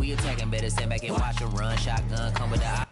we attacking, better stand back and watch them run. Shotgun come with the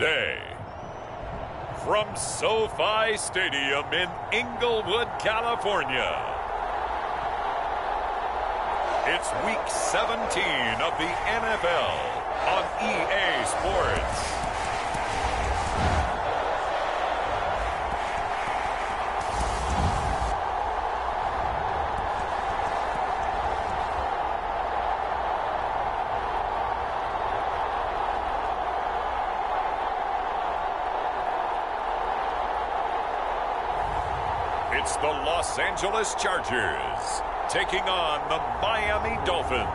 today. From SoFi Stadium in Inglewood, California, it's Week 17 of the NFL on EA Sports. It's the Los Angeles Chargers taking on the Miami Dolphins.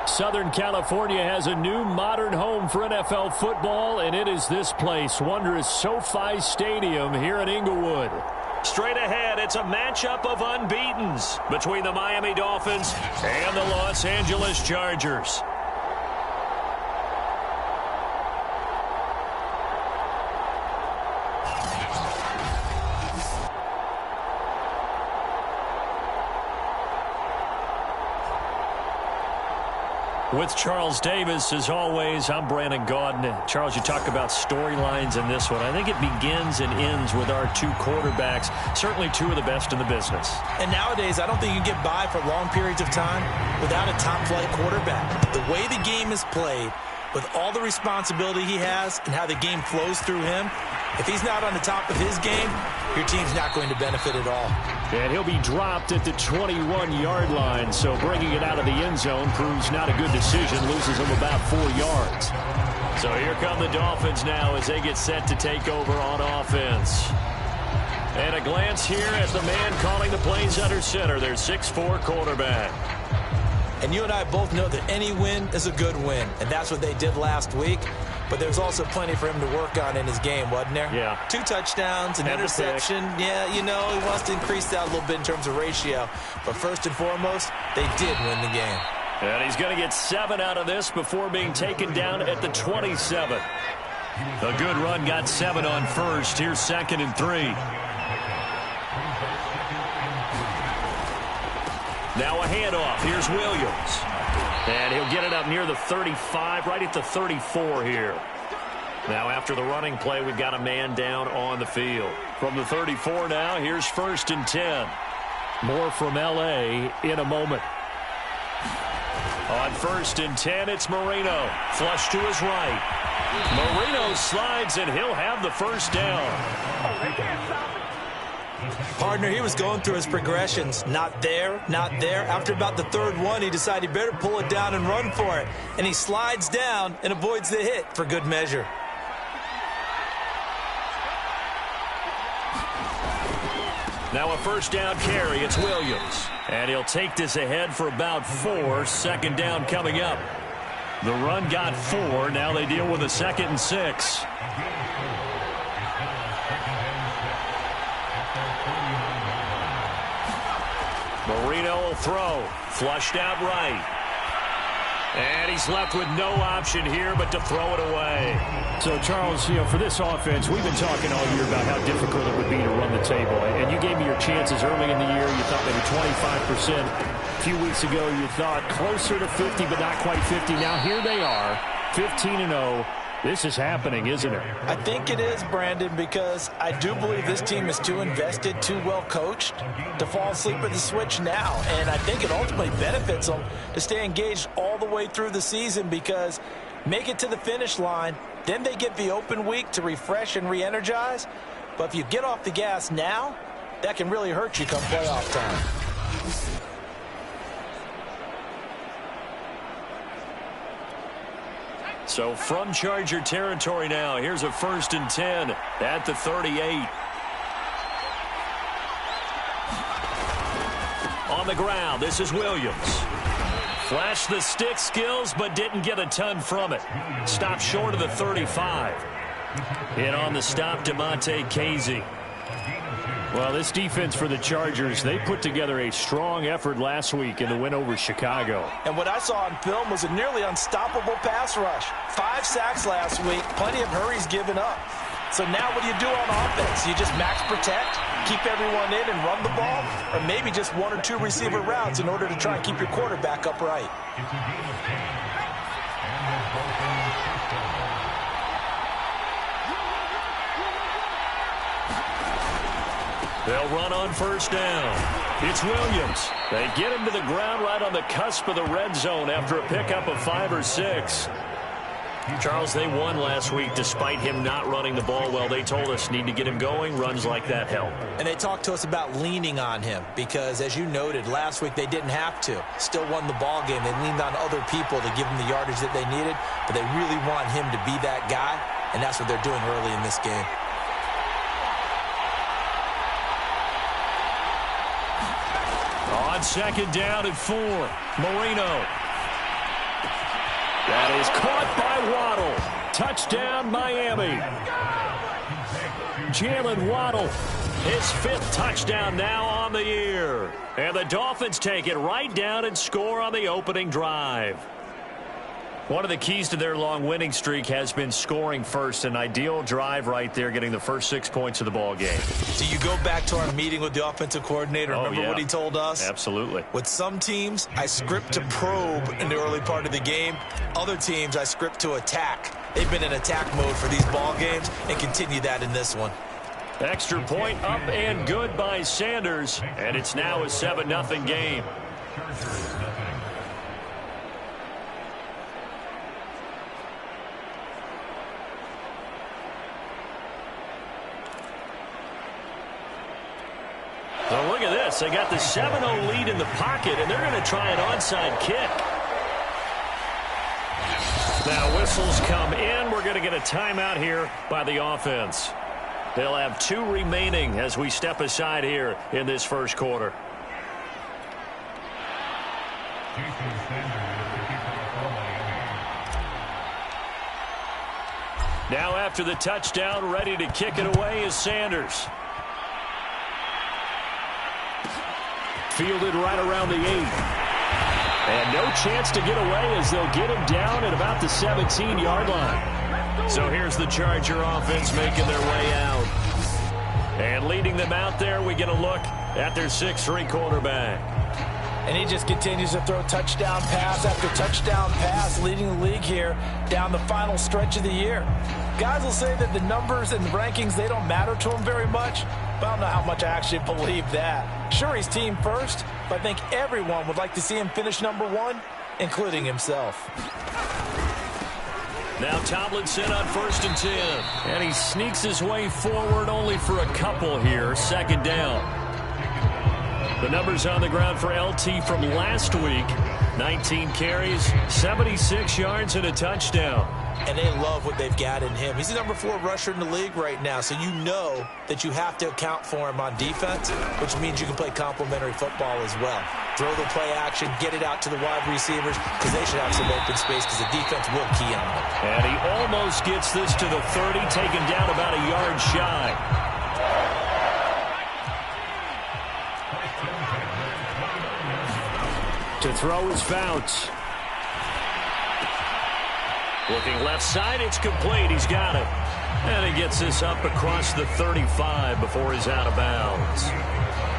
Southern California has a new modern home for NFL football, and it is this place, wondrous SoFi Stadium here in Inglewood. Straight ahead, it's a matchup of unbeatens between the Miami Dolphins and the Los Angeles Chargers. With Charles Davis, as always, I'm Brandon Gaudin. Charles, you talk about storylines in this one. I think it begins and ends with our two quarterbacks, certainly two of the best in the business. And nowadays, I don't think you can get by for long periods of time without a top-flight quarterback. The way the game is played, with all the responsibility he has and how the game flows through him, if he's not on the top of his game, your team's not going to benefit at all. And he'll be dropped at the 21-yard line, so bringing it out of the end zone proves not a good decision, loses him about 4 yards. So here come the Dolphins now as they get set to take over on offense. And a glance here at the man calling the plays under center, their 6'4" quarterback. And you and I both know that any win is a good win, and that's what they did last week. But there's also plenty for him to work on in his game, wasn't there? Yeah. 2 touchdowns, an interception. Yeah, you know, he wants to increase that a little bit in terms of ratio. But first and foremost, they did win the game. And he's going to get 7 out of this before being taken down at the 27. A good run got 7 on first. Here's 2nd and 3. Now a handoff. Here's Williams. And he'll get it up near the 35, right at the 34 here. Now after the running play, we've got a man down on the field. From the 34 now, here's 1st and 10. More from L.A. in a moment. On 1st and 10, it's Marino. Flush to his right. Marino slides, and he'll have the first down. Partner, he was going through his progressions. Not there, not there. After about the 3rd one, he decided he better pull it down and run for it. And he slides down and avoids the hit for good measure. Now a 1st down carry. It's Williams. And he'll take this ahead for about 4. 2nd down coming up. The run got 4. Now they deal with a 2nd and 6. Marino will throw. Flushed out right. And he's left with no option here but to throw it away. So, Charles, you know, for this offense, we've been talking all year about how difficult it would be to run the table. And you gave me your chances early in the year. You thought maybe 25%. A few weeks ago, you thought closer to 50, but not quite 50. Now, here they are, 15-0. This is happening, isn't it? I think it is, Brandon, because I do believe this team is too invested, too well coached to fall asleep at the switch now. And I think it ultimately benefits them to stay engaged all the way through the season because make it to the finish line, then they get the open week to refresh and re-energize. But if you get off the gas now, that can really hurt you come playoff time. So from Charger territory now, here's a 1st and 10 at the 38. On the ground, this is Williams. Flashed the stick skills, but didn't get a ton from it. Stopped short of the 35. And on the stop, DeMonte Casey. Well, this defense for the Chargers, they put together a strong effort last week in the win over Chicago. And what I saw on film was a nearly unstoppable pass rush. 5 sacks last week, plenty of hurries given up. So now what do you do on offense? You just max protect, keep everyone in and run the ball, or maybe just 1 or 2 receiver routes in order to try and keep your quarterback upright. They'll run on first down. It's Williams. They get him to the ground right on the cusp of the red zone after a pickup of 5 or 6. Charles, they won last week despite him not running the ball well. They told us need to get him going. Runs like that help. And they talked to us about leaning on him because, as you noted, last week they didn't have to. Still won the ball game. They leaned on other people to give them the yardage that they needed, but they really want him to be that guy, and that's what they're doing early in this game. On second down at 4, Marino. That is caught by Waddle. Touchdown, Miami. Jalen Waddle, his 5th touchdown now on the year. And the Dolphins take it right down and score on the opening drive. One of the keys to their long winning streak has been scoring first. An ideal drive right there, getting the first 6 points of the ball game. Do you go back to our meeting with the offensive coordinator? Remember what he told us? Absolutely. With some teams, I script to probe in the early part of the game. Other teams, I script to attack. They've been in attack mode for these ball games and continue that in this one. Extra point up and good by Sanders. And it's now a 7-0 game. So look at this. They got the 7-0 lead in the pocket, and they're going to try an onside kick. Now whistles come in. We're going to get a timeout here by the offense. They'll have 2 remaining as we step aside here in this first quarter. Now after the touchdown, ready to kick it away is Sanders. Fielded right around the 8. And no chance to get away as they'll get him down at about the 17-yard line. So here's the Charger offense making their way out. And leading them out there, we get a look at their 6'3" quarterback. And he just continues to throw touchdown pass after touchdown pass, leading the league here down the final stretch of the year. Guys will say that the numbers and the rankings, they don't matter to him very much. But I don't know how much I actually believe that. Sure, he's team first, but I think everyone would like to see him finish #1, including himself. Now Tomlinson on 1st and 10. And he sneaks his way forward only for a couple here. 2nd down. The numbers on the ground for LT from last week. 19 carries, 76 yards, and a touchdown. And they love what they've got in him. He's the #4 rusher in the league right now, so you know that you have to account for him on defense, which means you can play complementary football as well. Throw the play action, get it out to the wide receivers, because they should have some open space because the defense will key on them. And he almost gets this to the 30, taken down about a yard shy. To throw his Fouts. Looking left side, it's complete. He's got it. And he gets this up across the 35 before he's out of bounds.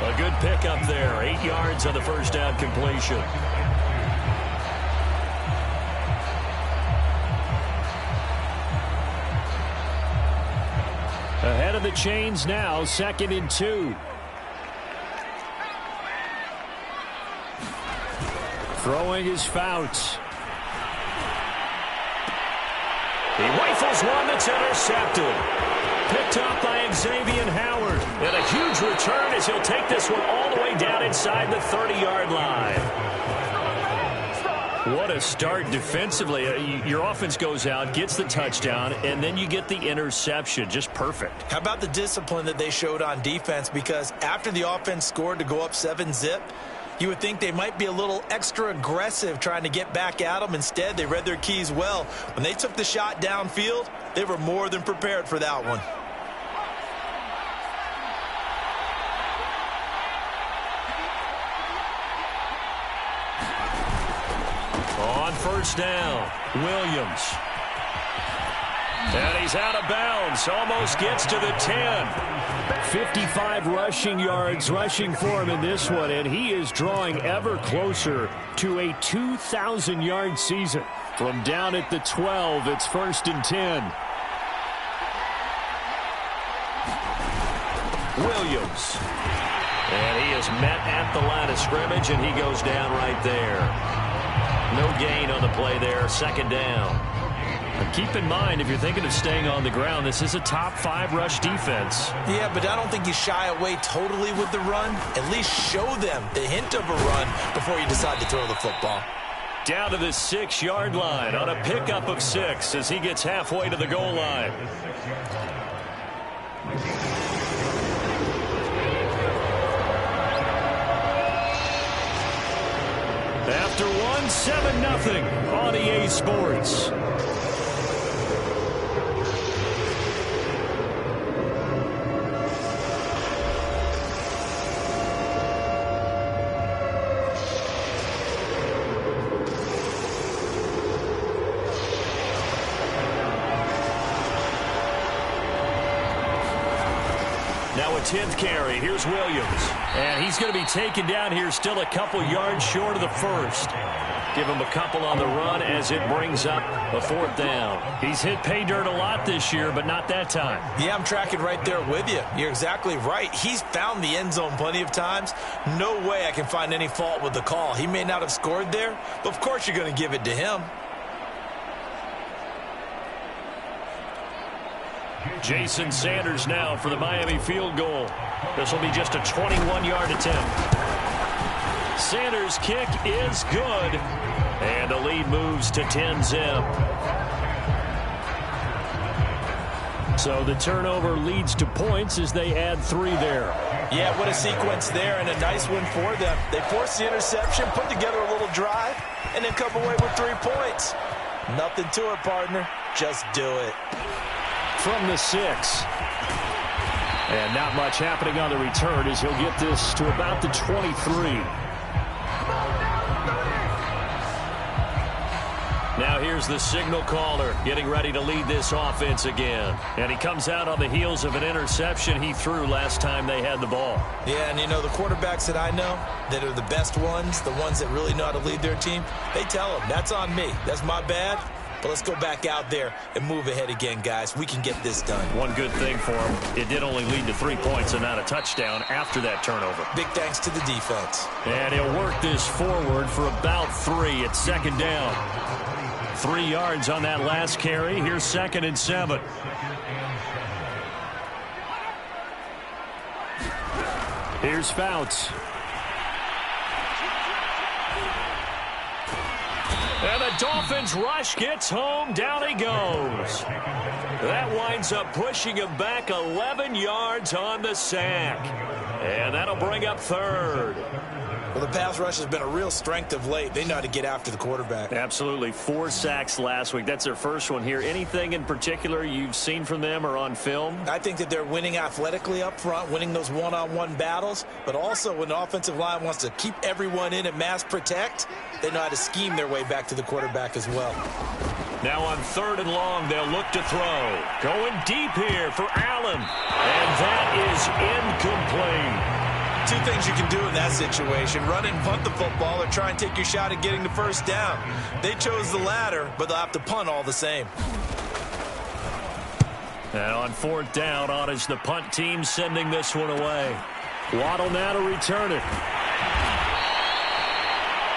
A good pickup there. 8 yards on the first down completion. Ahead of the chains now, 2nd and 2. Throwing his Fouts. He rifles one that's intercepted. Picked up by Xavier Howard. And a huge return as he'll take this one all the way down inside the 30-yard line. What a start defensively. Your offense goes out, gets the touchdown, and then you get the interception. Just perfect. How about the discipline that they showed on defense? Because after the offense scored to go up 7-zip, you would think they might be a little extra aggressive trying to get back at them. Instead, they read their keys well. When they took the shot downfield, they were more than prepared for that one. On first down, Williams. And he's out of bounds. Almost gets to the 10. 55 rushing yards rushing for him in this one, and he is drawing ever closer to a 2,000-yard season. From down at the 12, it's 1st and 10. Williams. And he is met at the line of scrimmage, and he goes down right there. No gain on the play there, second down. And keep in mind, if you're thinking of staying on the ground, this is a top 5 rush defense. Yeah, but I don't think you shy away totally with the run. At least show them the hint of a run before you decide to throw the football. Down to the 6-yard line on a pickup of 6 as he gets halfway to the goal line. After one, 7-0 on EA Sports. Now a 10th carry. Here's Williams. And he's going to be taken down here still a couple yards short of the first. Give him a couple on the run as it brings up a 4th down. He's hit pay dirt a lot this year, but not that time. Yeah, I'm tracking right there with you. You're exactly right. He's found the end zone plenty of times. No way I can find any fault with the call. He may not have scored there, but of course you're going to give it to him. Jason Sanders now for the Miami field goal. This will be just a 21-yard attempt. Sanders' kick is good, and the lead moves to 10-zip. So the turnover leads to points as they add 3 there. Yeah, what a sequence there, and a nice one for them. They forced the interception, put together a little drive, and then come away with 3 points. Nothing to it, partner. Just do it. From the 6. And not much happening on the return as he'll get this to about the 23. Now here's the signal caller getting ready to lead this offense again. And he comes out on the heels of an interception he threw last time they had the ball. Yeah, and you know, the quarterbacks that I know that are the best ones, the ones that really know how to lead their team, they tell them, that's on me. That's my bad. But let's go back out there and move ahead again, guys. We can get this done. One good thing for him, it did only lead to 3 points and not a touchdown after that turnover. Big thanks to the defense. And he'll work this forward for about 3 at second down. 3 yards on that last carry. Here's 2nd and 7. Here's Fouts. And the Dolphins rush gets home. Down he goes. That winds up pushing him back 11 yards on the sack. And that'll bring up 3rd. Well, the pass rush has been a real strength of late. They know how to get after the quarterback. Absolutely. 4 sacks last week. That's their first one here. Anything in particular you've seen from them or on film? I think that they're winning athletically up front, winning those one-on-one battles, but also when the offensive line wants to keep everyone in and mass protect, they know how to scheme their way back to the quarterback as well. Now on 3rd and long, they'll look to throw. Going deep here for Allen. And that is incomplete. 2 things you can do in that situation: run and punt the football, or try and take your shot at getting the first down. They chose the latter, but they'll have to punt all the same. And on 4th down, on is the punt team sending this one away. Waddle now to return it.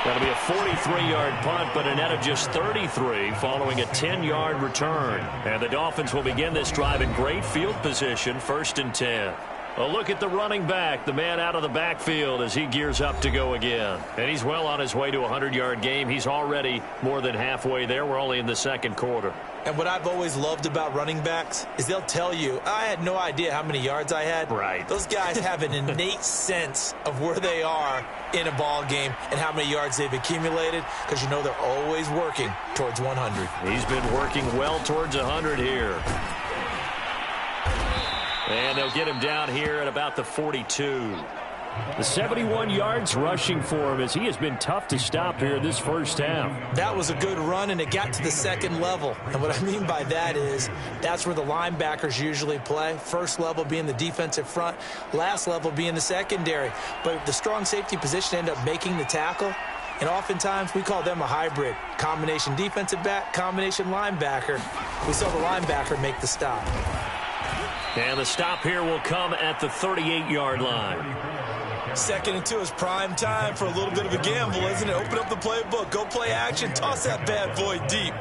That'll be a 43-yard punt, but a net of just 33 following a 10-yard return. And the Dolphins will begin this drive in great field position, 1st and 10. A look at the running back, the man out of the backfield as he gears up to go again. And he's well on his way to a 100-yard game. He's already more than halfway there. We're only in the 2nd quarter. And what I've always loved about running backs is they'll tell you, I had no idea how many yards I had. Right. Those guys have an innate sense of where they are in a ball game and how many yards they've accumulated, because you know they're always working towards 100. He's been working well towards 100 here. And they'll get him down here at about the 42. The 71 yards rushing for him as he has been tough to stop here this first half. That was a good run, and it got to the 2nd level. And what I mean by that is that's where the linebackers usually play. First level being the defensive front, last level being the secondary. But the strong safety position ended up making the tackle. And oftentimes we call them a hybrid. Combination defensive back, combination linebacker. We saw the linebacker make the stop. And the stop here will come at the 38-yard line. 2nd and 2 is prime time for a little bit of a gamble, isn't it? Open up the playbook, go play action, toss that bad boy deep.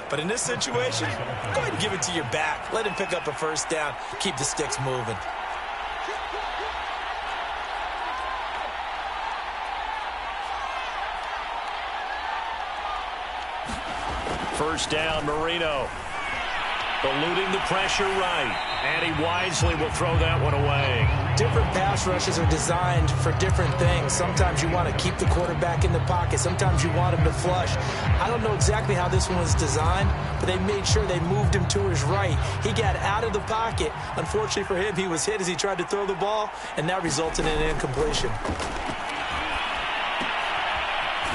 But in this situation, go ahead and give it to your back. Let him pick up a first down. Keep the sticks moving. First down, Marino. Eluding the pressure right. And he wisely will throw that one away. Different pass rushes are designed for different things. Sometimes you want to keep the quarterback in the pocket. Sometimes you want him to flush. I don't know exactly how this one was designed, but they made sure they moved him to his right. He got out of the pocket. Unfortunately for him, he was hit as he tried to throw the ball, and that resulted in an incompletion.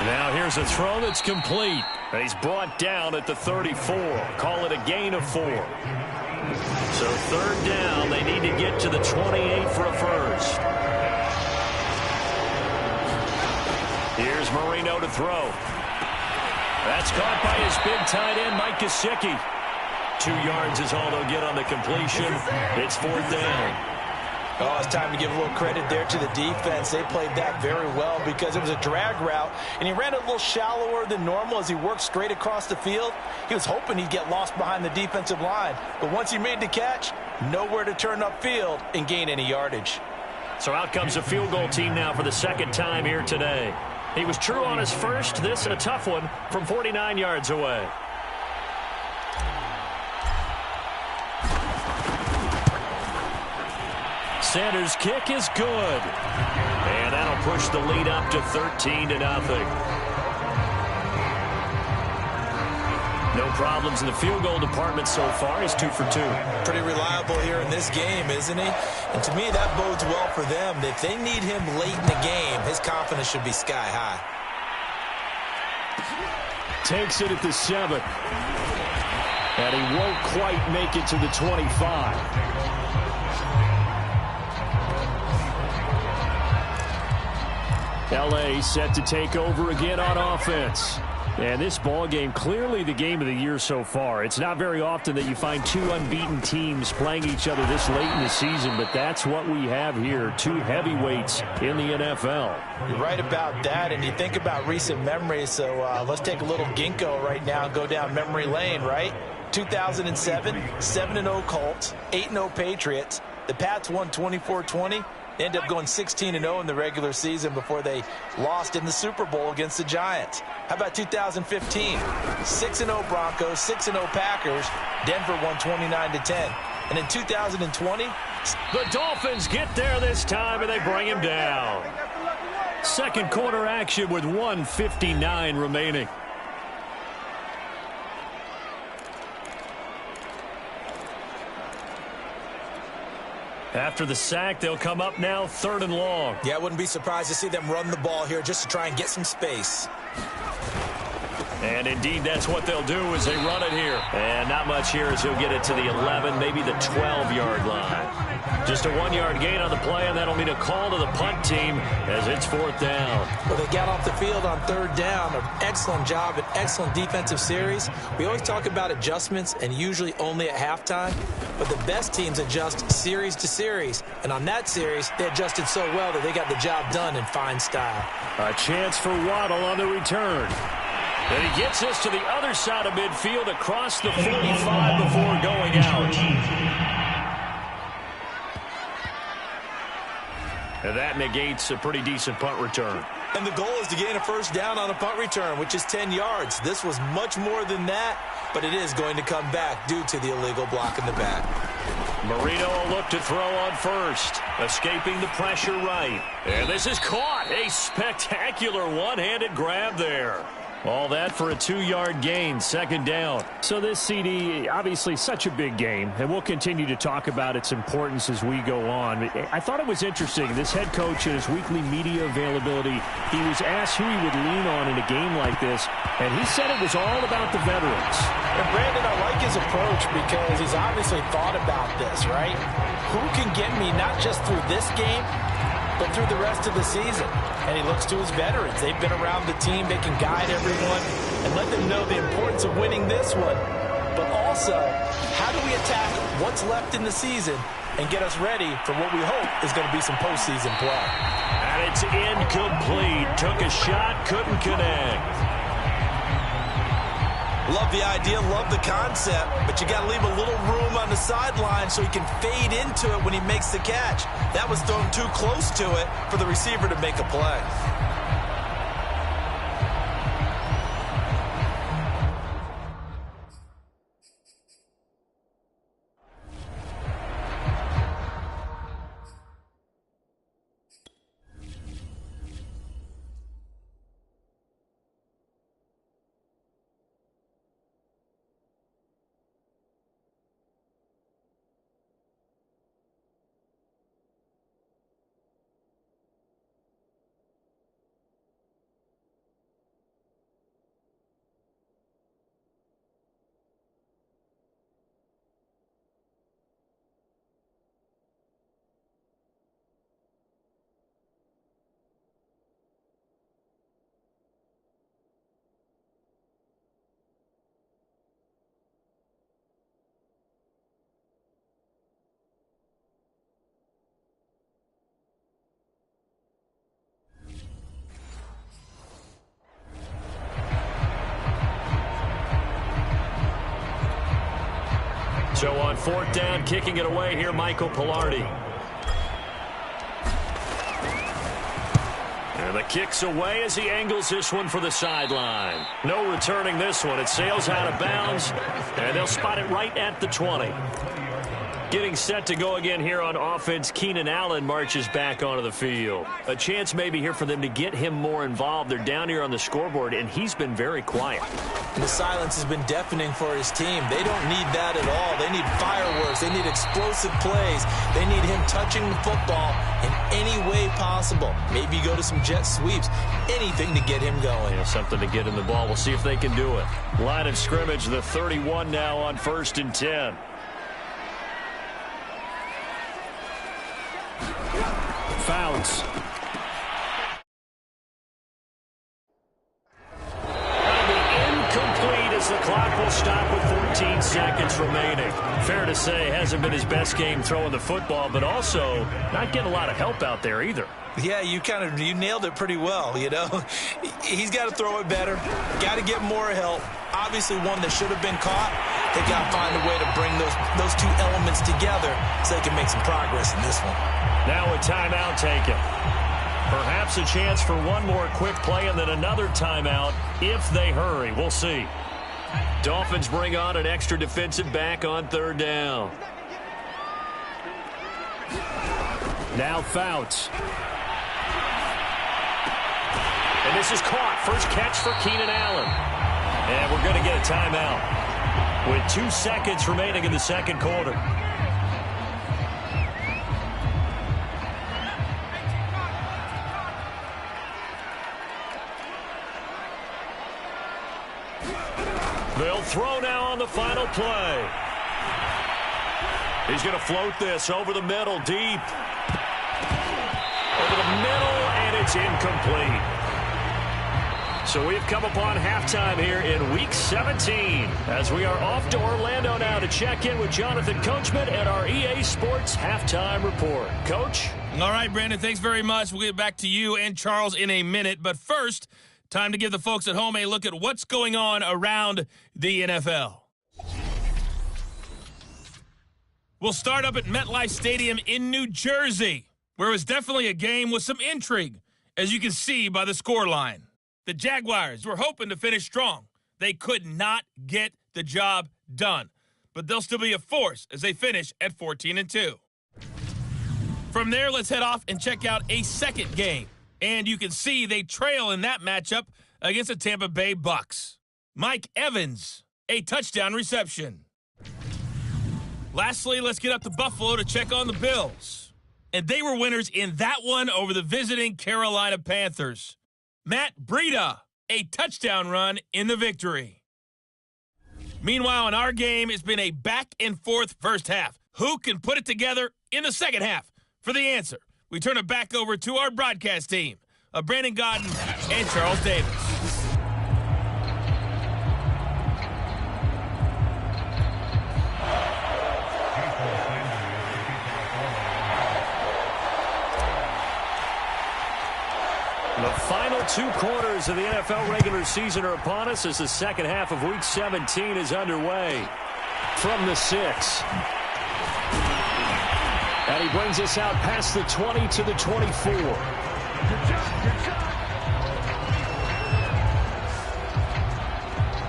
Now here's a throw that's complete. He's brought down at the 34. Call it a gain of 4. So 3rd down, they need to get to the 28 for a first. Here's Marino to throw. That's caught by his big tight end, Mike Gesicki. 2 yards is all they'll get on the completion. It's 4th down. Oh, it's time to give a little credit there to the defense. They played that very well because it was a drag route, and he ran a little shallower than normal as he worked straight across the field. He was hoping he'd get lost behind the defensive line, but once he made the catch, nowhere to turn upfield and gain any yardage. So out comes a field goal team now for the 2nd time here today. He was true on his first. This a tough one from 49 yards away. Sanders' kick is good. And that'll push the lead up to 13-0. No problems in the field goal department so far. He's 2 for 2. Pretty reliable here in this game, isn't he? And to me, that bodes well for them. If they need him late in the game, his confidence should be sky high. Takes it at the 7. And he won't quite make it to the 25. L.A. set to take over again on offense. And this ball game, clearly the game of the year so far. It's not very often that you find 2 unbeaten teams playing each other this late in the season, but that's what we have here, 2 heavyweights in the NFL. You're right about that, and you think about recent memories, so let's take a little ginkgo right now and go down memory lane, right? 2007, 7-0 Colts, 8-0 Patriots. The Pats won 24-20. They ended up going 16-0 in the regular season before they lost in the Super Bowl against the Giants. How about 2015? 6-0 Broncos, 6-0 Packers. Denver won 29-10. And in 2020, the Dolphins get there this time, and they bring him down. Second quarter action with 1:59 remaining. After the sack, they'll come up now 3rd and long. Yeah, I wouldn't be surprised to see them run the ball here just to try and get some space. And indeed, that's what they'll do as they run it here. And not much here as he'll get it to the 11, maybe the 12-yard line. Just a 1-yard gain on the play, and that'll mean a call to the punt team as it's 4th down. Well, they got off the field on 3rd down. An excellent job, an excellent defensive series. We always talk about adjustments, and usually only at halftime. But the best teams adjust series to series. And on that series, they adjusted so well that they got the job done in fine style. A chance for Waddle on the return. And he gets us to the other side of midfield across the 45 before going out. And that negates a pretty decent punt return. And the goal is to gain a first down on a punt return, which is 10 yards. This was much more than that, but it is going to come back due to the illegal block in the back. Marino will look to throw on first, escaping the pressure right. And this is caught. A spectacular one-handed grab there. All that for a 2-yard gain, 2nd down. So this CD, obviously such a big game, and we'll continue to talk about its importance as we go on. I thought it was interesting. This head coach in his weekly media availability, he was asked who he would lean on in a game like this, and he said it was all about the veterans. And Brandon, I like his approach because he's obviously thought about this, right? Who can get me not just through this game, but through the rest of the season? And he looks to his veterans. They've been around the team. They can guide everyone and let them know the importance of winning this one. But also, how do we attack what's left in the season and get us ready for what we hope is going to be some postseason play. And it's incomplete. Took a shot, couldn't connect. Love the idea, love the concept, but you got to leave a little room on the sideline so he can fade into it when he makes the catch. That was thrown too close to it for the receiver to make a play. So on fourth down, kicking it away here, Michael Pilardi. And the kick's away as he angles this one for the sideline. No returning this one. It sails out of bounds, and they'll spot it right at the 20. Getting set to go again here on offense, Keenan Allen marches back onto the field. A chance maybe here for them to get him more involved. They're down here on the scoreboard, and he's been very quiet. And the silence has been deafening for his team. They don't need that at all. They need fireworks. They need explosive plays. They need him touching the football in any way possible. Maybe go to some jet sweeps. Anything to get him going. Yeah, something to get him the ball. We'll see if they can do it. Line of scrimmage, the 31 now on 1st and 10. Fouts. That'll be incomplete as the clock will stop with 14 seconds remaining. Fair to say, hasn't been his best game throwing the football, but also not getting a lot of help out there either. Yeah, you nailed it pretty well, you know. He's got to throw it better. Got to get more help. Obviously one that should have been caught. They got to find a way to bring those two elements together so they can make some progress in this one. Now a timeout taken. Perhaps a chance for one more quick play and then another timeout if they hurry. We'll see. Dolphins bring on an extra defensive back on 3rd down. Now Fouts. And this is caught. First catch for Keenan Allen. And we're going to get a timeout with 2 seconds remaining in the second quarter. They'll throw now on the final play. He's going to float this over the middle, deep. Over the middle, and it's incomplete. So we've come upon halftime here in Week 17 as we are off to Orlando now to check in with Jonathan Coachman at our EA Sports Halftime Report. Coach? All right, Brandon, thanks very much. We'll get back to you and Charles in a minute. But first, time to give the folks at home a look at what's going on around the NFL. We'll start up at MetLife Stadium in New Jersey, where it was definitely a game with some intrigue, as you can see by the scoreline. The Jaguars were hoping to finish strong. They could not get the job done, but they'll still be a force as they finish at 14-2. From there, let's head off and check out a second game. And you can see they trail in that matchup against the Tampa Bay Bucks. Mike Evans, a touchdown reception. Lastly, let's get up to Buffalo to check on the Bills. And they were winners in that one over the visiting Carolina Panthers. Matt Breida, a touchdown run in the victory. Meanwhile, in our game, it's been a back-and-forth first half. Who can put it together in the second half? For the answer, we turn it back over to our broadcast team of Brandon Godden and Charles Davis. 2 quarters of the NFL regular season are upon us as the second half of Week 17 is underway. From the 6. And he brings us out past the 20 to the 24.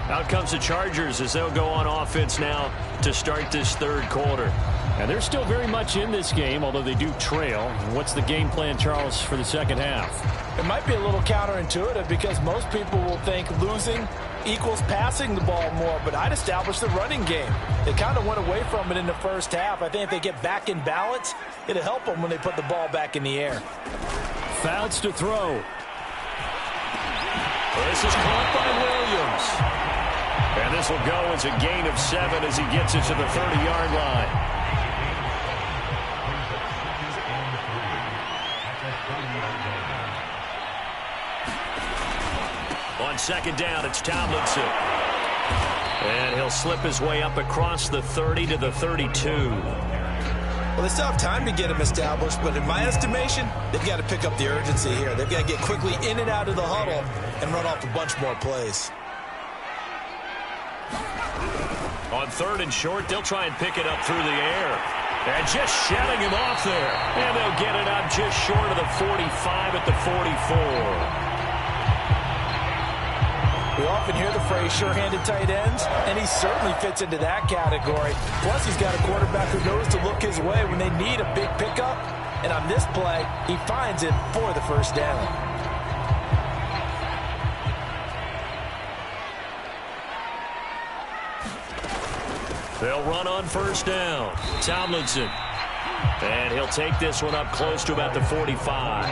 Out comes the Chargers as they'll go on offense now to start this third quarter. And they're still very much in this game, although they do trail. What's the game plan, Charles, for the second half? It might be a little counterintuitive because most people will think losing equals passing the ball more, but I'd establish the running game. They kind of went away from it in the first half. I think if they get back in balance, it'll help them when they put the ball back in the air. Fouts to throw. This is caught by Williams. And this will go as a gain of 7 as he gets it to the 30-yard line. On second down, it's Tomlinson. And he'll slip his way up across the 30 to the 32. Well, they still have time to get him established, but in my estimation, they've got to pick up the urgency here. They've got to get quickly in and out of the huddle and run off a bunch more plays. On 3rd and short, they'll try and pick it up through the air. And just shedding him off there. And they'll get it up just short of the 45 at the 44. We often hear the phrase sure-handed tight ends, and he certainly fits into that category. Plus, he's got a quarterback who knows to look his way when they need a big pickup. And on this play, he finds it for the first down. They'll run on first down. Tomlinson. And he'll take this one up close to about the 45.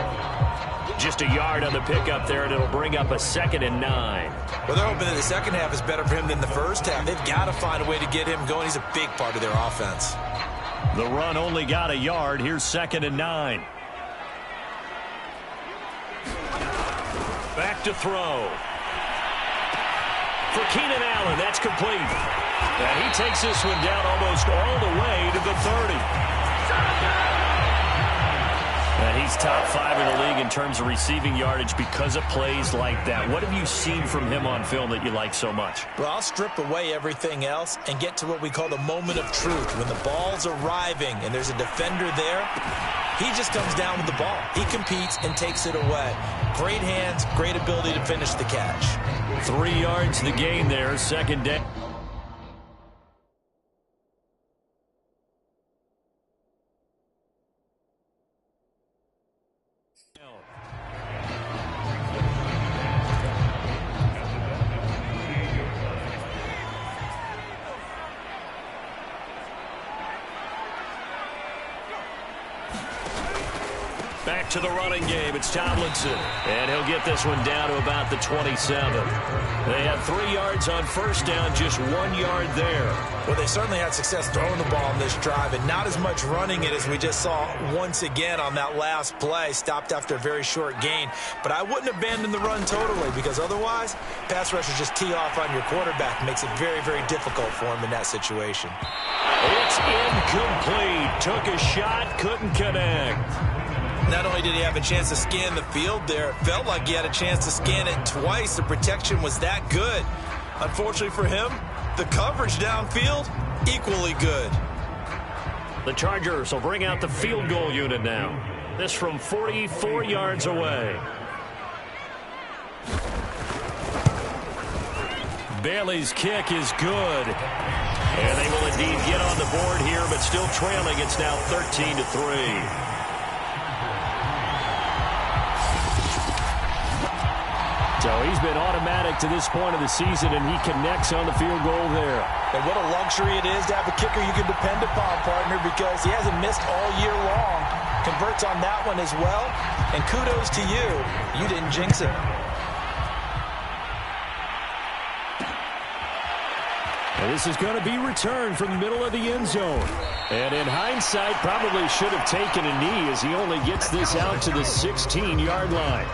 Just a yard on the pickup there, and it'll bring up a 2nd and 9. Well, they're hoping that the second half is better for him than the first half. They've got to find a way to get him going. He's a big part of their offense. The run only got a yard. Here's 2nd and 9. Back to throw. For Keenan Allen, that's complete. And he takes this one down almost all the way to the 30. And he's top 5 in the league in terms of receiving yardage because of plays like that. What have you seen from him on film that you like so much? Well, I'll strip away everything else and get to what we call the moment of truth. When the ball's arriving and there's a defender there, he just comes down with the ball. He competes and takes it away. Great hands, great ability to finish the catch. 3 yards the gain there, 2nd down. Back to the running game. It's Tomlinson. And he'll get this one down to about the 27. They had 3 yards on first down, just 1 yard there. Well, they certainly had success throwing the ball on this drive, and not as much running it as we just saw once again on that last play. Stopped after a very short gain. But I wouldn't abandon the run totally, because otherwise, pass rushers just tee off on your quarterback. Makes it very, very difficult for him in that situation. It's incomplete. Took a shot, couldn't connect. Not only did he have a chance to scan the field there, it felt like he had a chance to scan it twice. The protection was that good. Unfortunately for him, the coverage downfield, equally good. The Chargers will bring out the field goal unit now. This from 44 yards away. Bailey's kick is good. And they will indeed get on the board here, but still trailing. It's now 13-3. So he's been automatic to this point of the season, and he connects on the field goal there. And what a luxury it is to have a kicker you can depend upon, partner, because he hasn't missed all year long. Converts on that one as well. And kudos to you. You didn't jinx it. And this is going to be returned from the middle of the end zone. And in hindsight, probably should have taken a knee as he only gets this out to the 16-yard line.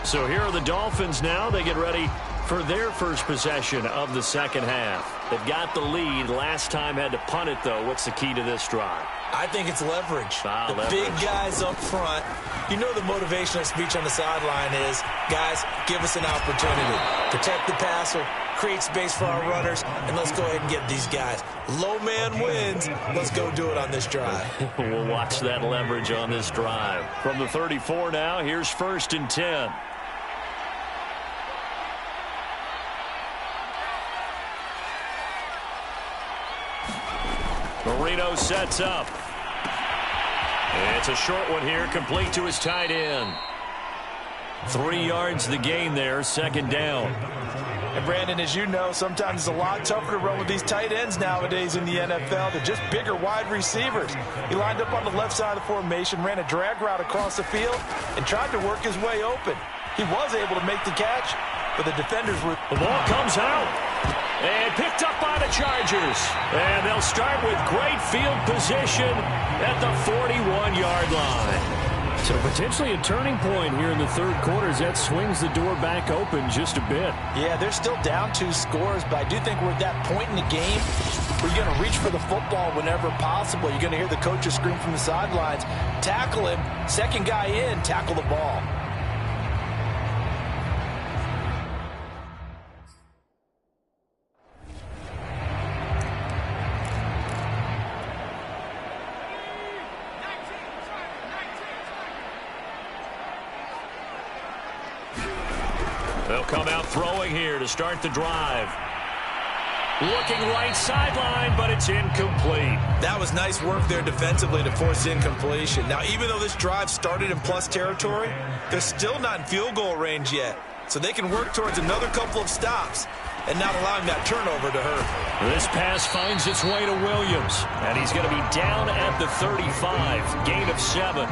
So here are the Dolphins now. They get ready for their first possession of the second half. They've got the lead. Last time had to punt it, though. What's the key to this drive? I think it's leverage. The leverage. Big guys up front. You know the motivational speech on the sideline is, guys, give us an opportunity. Protect the passer, create space for our runners, and let's go ahead and get these guys. Low man wins. Let's go do it on this drive. We'll watch that leverage on this drive. From the 34 now, here's 1st and 10. Marino sets up. It's a short one here, complete to his tight end. 3 yards the gain there, 2nd down. And Brandon, as you know, sometimes it's a lot tougher to run with these tight ends nowadays in the NFL. They're just bigger wide receivers. He lined up on the left side of the formation, ran a drag route across the field, and tried to work his way open. He was able to make the catch, but the defenders were... The ball comes out and picked up by the Chargers. And they'll start with great field position at the 41-yard line. So potentially a turning point here in the third quarter as that swings the door back open just a bit. Yeah, they're still down 2 scores, but I do think we're at that point in the game where you're going to reach for the football whenever possible. You're going to hear the coaches scream from the sidelines, tackle him, second guy in, tackle the ball. They'll come out throwing here to start the drive. Looking right sideline, but it's incomplete. That was nice work there defensively to force incompletion. Now, even though this drive started in plus territory, they're still not in field goal range yet. So they can work towards another couple of stops and not allowing that turnover to hurt. This pass finds its way to Williams, and he's going to be down at the 35, gain of 7.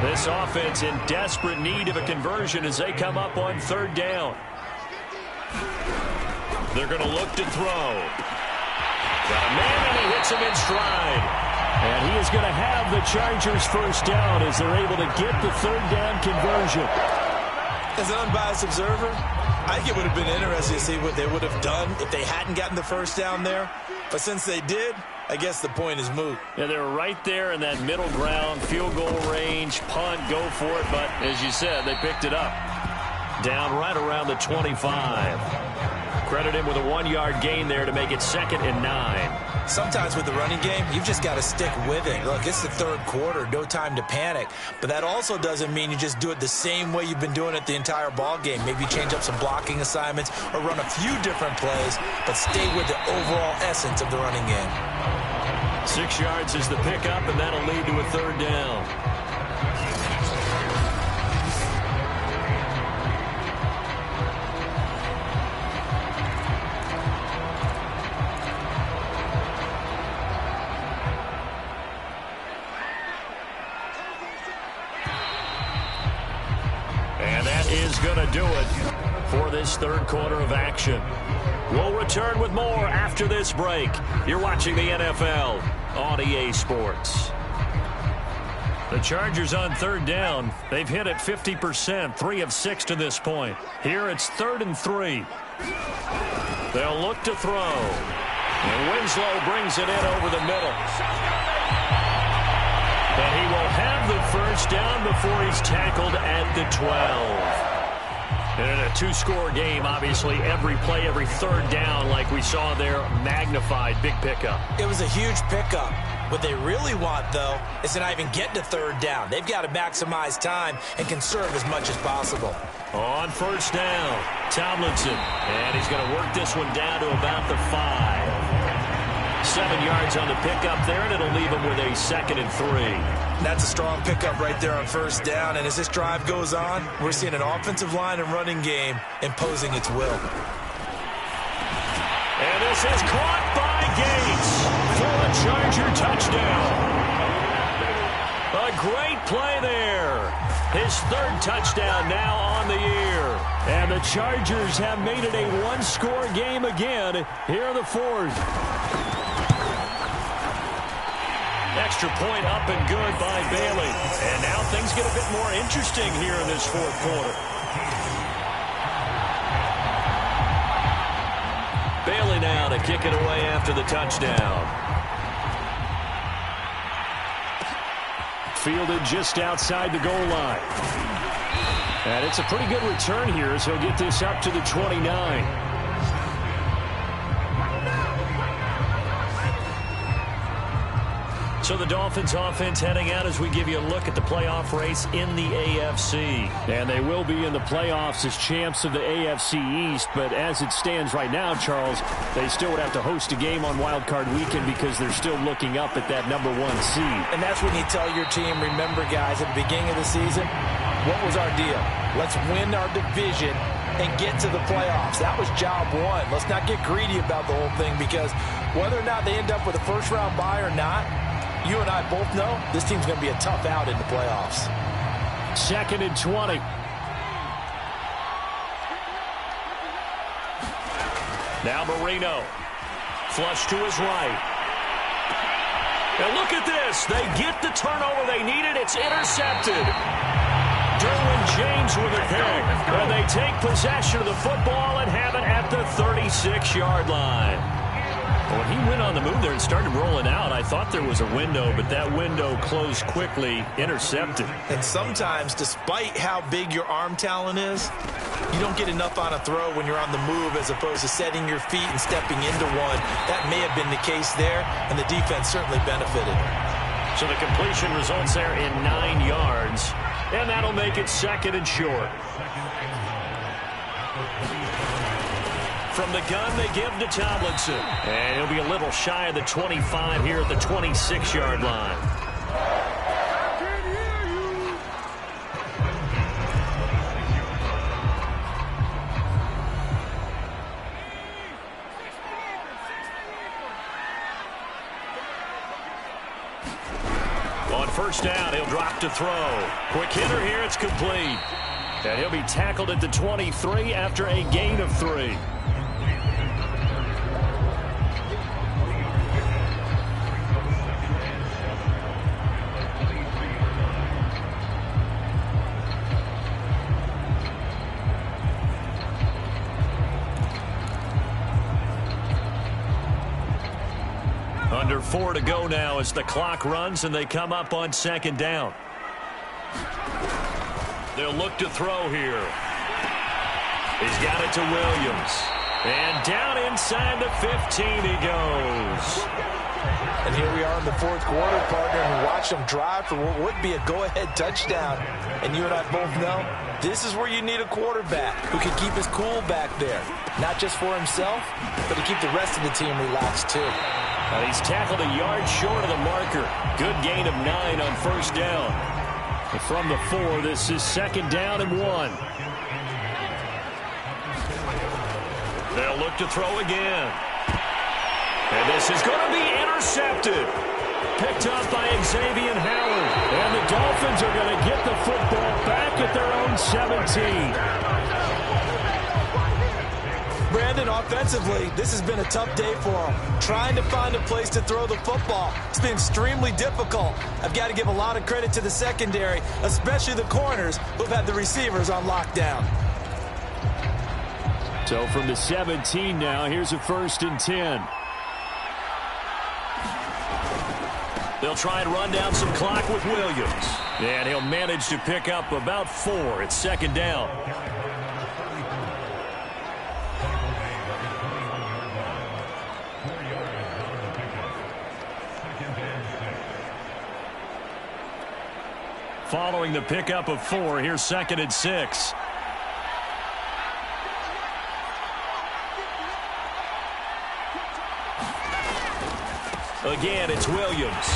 This offense in desperate need of a conversion as they come up on 3rd down. They're going to look to throw. Got a man, and he hits him in stride. And he is going to have the Chargers 1st down as they're able to get the 3rd down conversion. As an unbiased observer, I think it would have been interesting to see what they would have done if they hadn't gotten the 1st down there. But since they did, I guess the point is moot. Yeah, they're right there in that middle ground, field goal range, punt, go for it. But as you said, they picked it up. Down right around the 25. Credit him with a 1-yard gain there to make it 2nd and 9. Sometimes with the running game, you've just got to stick with it. Look, it's the 3rd quarter, no time to panic. But that also doesn't mean you just do it the same way you've been doing it the entire ball game. Maybe change up some blocking assignments or run a few different plays, but stay with the overall essence of the running game. 6 yards is the pickup, and that'll lead to a 3rd down. And that is going to do it for this 3rd quarter of action. We'll return with more after this break. You're watching the NFL on EA Sports. The Chargers on 3rd down. They've hit it 50%, 3 of 6 to this point. Here it's 3rd and 3. They'll look to throw. And Winslow brings it in over the middle. And he will have the 1st down before he's tackled at the 12. And in a 2-score game, obviously, every play, every 3rd down, like we saw there, magnified, big pickup. It was a huge pickup. What they really want, though, is to not even get to 3rd down. They've got to maximize time and conserve as much as possible. On 1st down, Tomlinson. And he's going to work this one down to about the 5. 7 yards on the pickup there, and it'll leave him with a 2nd and 3. That's a strong pickup right there on 1st down. And as this drive goes on, we're seeing an offensive line and running game imposing its will. And this is caught by Gates for a Charger touchdown. A great play there. His 3rd touchdown now on the year. And the Chargers have made it a 1-score game again here in the 4th. Extra point up and good by Bailey. And now things get a bit more interesting here in this 4th quarter. kick it away after the touchdown. Fielded just outside the goal line. And it's a pretty good return here as he'll get this up to the 29. So the Dolphins offense heading out as we give you a look at the playoff race in the AFC. And they will be in the playoffs as champs of the AFC East, but as it stands right now, Charles, they still would have to host a game on Wild Card Weekend because they're still looking up at that #1 seed. And that's when you tell your team, remember, guys, at the beginning of the season, what was our deal? Let's win our division and get to the playoffs. That was job one. Let's not get greedy about the whole thing because whether or not they end up with a first-round bye or not, you and I both know this team's going to be a tough out in the playoffs. 2nd and 20. Now Marino. Flush to his right. And look at this. They get the turnover they needed. It's intercepted. Derwin James with a pick. And they take possession of the football and have it at the 36-yard line. When he went on the move there and started rolling out, I thought there was a window, but that window closed quickly, intercepted. And sometimes, despite how big your arm talent is, you don't get enough on a throw when you're on the move as opposed to setting your feet and stepping into one. That may have been the case there, and the defense certainly benefited. So the completion results there in 9 yards, and that'll make it 2nd and short. From the gun, they give to Tomlinson. And he'll be a little shy of the 25 here at the 26-yard line. On first down, he'll drop to throw. Quick hitter here, it's complete. And he'll be tackled at the 23 after a gain of 3. Under 4 to go now as the clock runs and they come up on 2nd down. They'll look to throw here. He's got it to Williams. And down inside the 15 he goes. And here we are in the 4th quarter, partner, and we watch them drive for what would be a go-ahead touchdown. And you and I both know this is where you need a quarterback who can keep his cool back there. Not just for himself, but to keep the rest of the team relaxed too. And he's tackled a yard short of the marker. Good gain of 9 on first down. And from the 4, this is 2nd down and 1. They'll look to throw again. And this is going to be intercepted. Picked up by Xavier Howard. And the Dolphins are going to get the football back at their own 17. Brandon, offensively, this has been a tough day for them. Trying to find a place to throw the football. It's been extremely difficult. I've got to give a lot of credit to the secondary, especially the corners who've had the receivers on lockdown. So from the 17 now, here's a 1st and 10. They'll try and run down some clock with Williams. And he'll manage to pick up about 4. It's 2nd down. Following the pickup of 4, here's 2nd and 6. Again, it's Williams.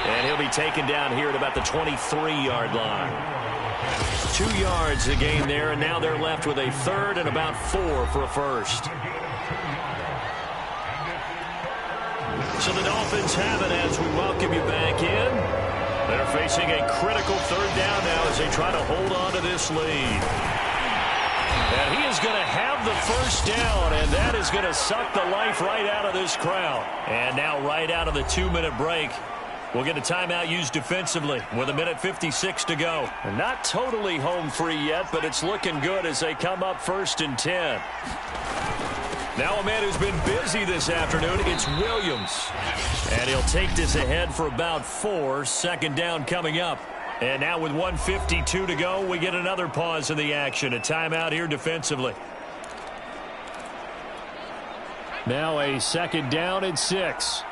And he'll be taken down here at about the 23-yard line. 2 yards a gain there, and now they're left with a 3rd and about 4 for a first. So the Dolphins have it as we welcome you back in. They're facing a critical 3rd down now as they try to hold on to this lead. And he is going to have the first down, and that is going to suck the life right out of this crowd. And now right out of the 2-minute break, we'll get a timeout used defensively with 1:56 to go. And not totally home free yet, but it's looking good as they come up 1st and 10. Now a man who's been busy this afternoon, it's Williams. And he'll take this ahead for about 4. Second down coming up. And now with 1:52 to go, we get another pause in the action. A timeout here defensively. Now a second down and 6.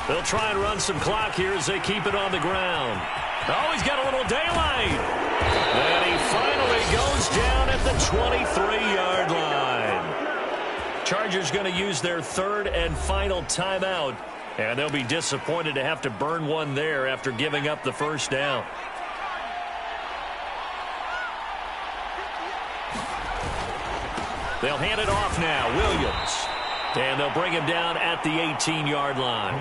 They'll try and run some clock here as they keep it on the ground. Oh, he's got a little daylight. And he finally goes down at the 23-yard line. Chargers going to use their third and final timeout. And they'll be disappointed to have to burn one there after giving up the first down. They'll hand it off now. Williams. And they'll bring him down at the 18-yard line.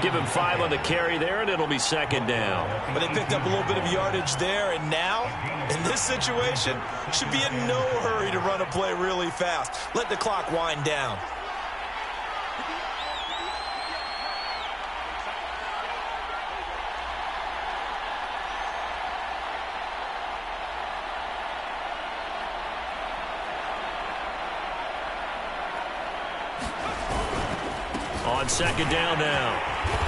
Give him 5 on the carry there, and it'll be second down. But they picked up a little bit of yardage there, and now, in this situation, should be in no hurry to run a play really fast. Let the clock wind down. On second down now,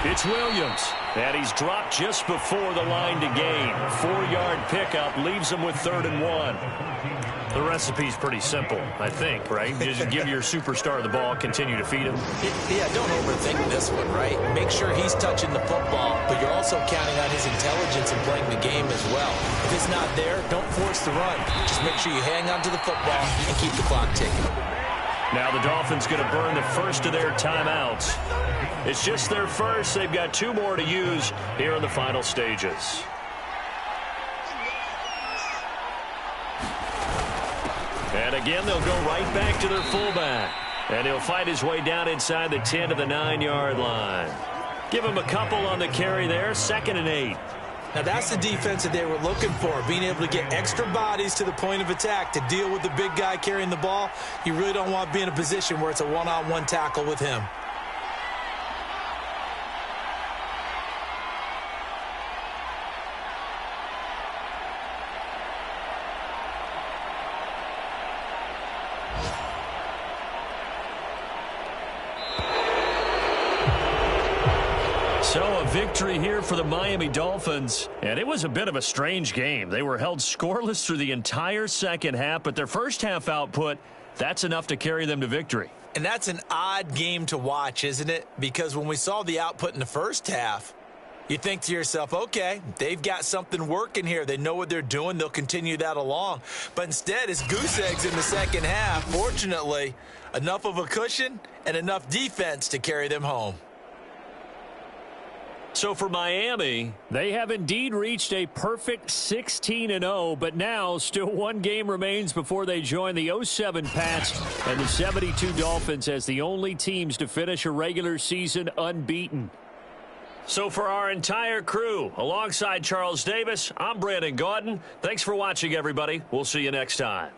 it's Williams. And he's dropped just before the line to gain. 4-yard pickup leaves him with 3rd and 1. The recipe's pretty simple, I think, right? Just give your superstar the ball, continue to feed him. Yeah, don't overthink this one, right? Make sure he's touching the football, but you're also counting on his intelligence in playing the game as well. If it's not there, don't force the run. Just make sure you hang on to the football and keep the clock ticking. Now the Dolphins going to burn the first of their timeouts. It's just their first. They've got 2 more to use here in the final stages. And again, they'll go right back to their fullback. And he'll fight his way down inside the 10 to the 9-yard line. Give him a couple on the carry there. 2nd and 8. Now, that's the defense that they were looking for, being able to get extra bodies to the point of attack to deal with the big guy carrying the ball. You really don't want to be in a position where it's a one-on-one tackle with him. So a victory here for the Miami Dolphins, and it was a bit of a strange game. They were held scoreless through the entire second half, but their first half output, that's enough to carry them to victory. And that's an odd game to watch, isn't it? Because when we saw the output in the first half, you think to yourself, okay, they've got something working here. They know what they're doing. They'll continue that along. But instead, it's goose eggs in the second half. Fortunately, enough of a cushion and enough defense to carry them home. So for Miami, they have indeed reached a perfect 16-0, but now still 1 game remains before they join the 07 Pats and the 72 Dolphins as the only teams to finish a regular season unbeaten. So for our entire crew, alongside Charles Davis, I'm Brandon Gaudin. Thanks for watching, everybody. We'll see you next time.